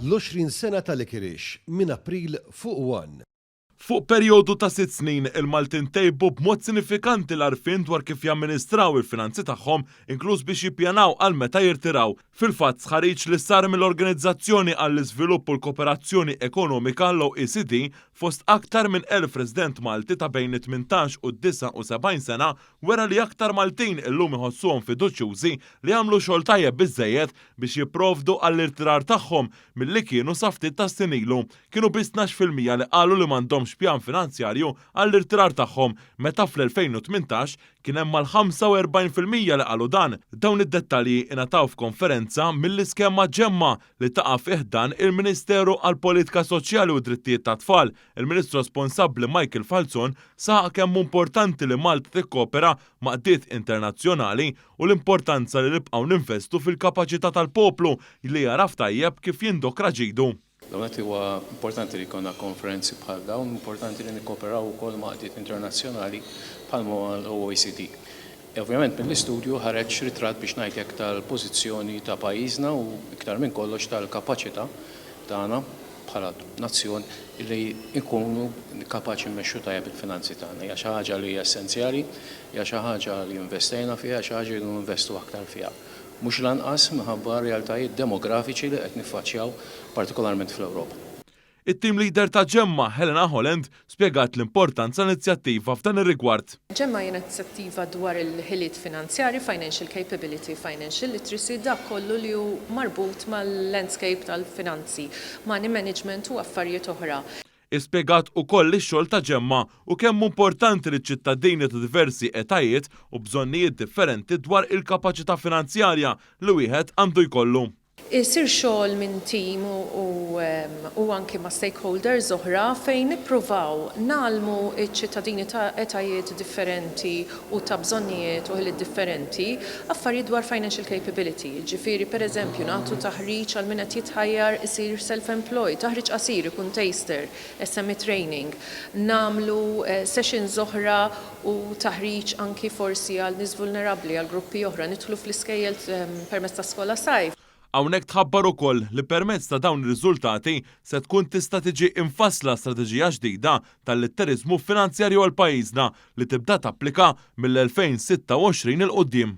l-20 sena tal-Ikirix minn April fuq 1. Fuq perjodu ta' 6 snin, il-Maltin tejbu b'mod sinifikanti l-arfin dwar kif jamministraw il-finanzi tagħhom, inkluż biex jippjanaw għal meta jirtiraw. Fil-fatt sħariġ li sar mill-Organizzazzjoni għall-Iżvilupp u l-Kooperazzjoni Ekonomika l-OECD fost aktar minn 1000 resident Malti ta' bejn 18 u 79 sena wera li aktar Maltin illum iħossuhom fiduċjużi li għamlu xogħol tajjeb biżżejjed biex jipprovdu għall-irtirar tagħhom milli kienu sa ftit ta' sinilu. Kienu biss 12% li qalu li m'għandhomx pjan finanzjarju għall-irtirar tagħhom meta fl-2018 kien hemm mal-45% li qalu dan. Dawn id-dettalji ingħataw f'konferenza mill-iskema ġemma li taqa' fih dan il-Ministeru għall-Politika Soċjali u Drittijiet tat-Tfal. Il-Ministru responsabbli Michael Falzon saħaq kemm importanti li Malta tikkopera ma' qdiet internazzjonali u l-importanza li nibqgħu ninvestu fil-kapaċità tal-poplu li jaraf tajjeb kif jindokra ġidu. L-għonet huwa importanti li jkollna konferenzi bħal dawn, importanti li nikkooperaw ukoll ma' qdiet internazzjonali bħal l-OECD. Ovvjament mill-istudju ħareġ ritratt biex ngħidlek tal-pożizzjoni ta' pajjiżna u iktar minn kollox tal-kapaċità tagħna bħala nazzjon li nkunu kapaċi mmexxu tajjeb il-finanzi tagħna. Hija xi ħaġa li hija essenzjali, hija xi ħaġa li investejna fiha, xi ħaġa li investu aktar fiha. Mhux lanqas minħabba realtajiet demografiċi li qed niffaċċjaw partikolarment fl-Ewropa. It-team leader ta' ġemma, Helena Holland, spjegat l-importanza l-inizjattiva f'dan ir-rigward. Ġemma hija inizjattiva dwar il-ħiliet finanzjari, financial capability, financial literacy, dak kollu li hu marbut mal-landscape tal-finanzi, money management u affarijiet oħra. Ispjegat ukoll ix-xogħol ta' ġemma u kemm importanti li ċ-ċittadini ta' diversi etajiet u bżonnijiet differenti dwar il-kapaċità finanzjarja li wieħed għandu jkollu. Isir xogħol minn tim u anke ma' stakeholders oħra fejn nippruvaw nagħlmu ċ-ċittadini ta' etajiet differenti u ta' bżonnijiet u ħiliet differenti affarijiet dwar financial capability. Ġifieri pereżempju nagħtu taħriġ għal min qed jitħajjar isir self-employed, taħriġ qasir ikun taster, SME training, nagħmlu sessions oħra u taħriġ anki forsi għal nies vulnerabbli għal gruppi oħra nidħlu fl-iskejjel permezz ta' skola sajf. Hawnhekk tħabbar ukoll li permezz ta' dawn ir-riżultati se tkun tista' tiġi infassla strateġija ġdida tal-litterizmu finanzjarju għal pajjiżna li tibda tapplika mill-2026 il qudiem.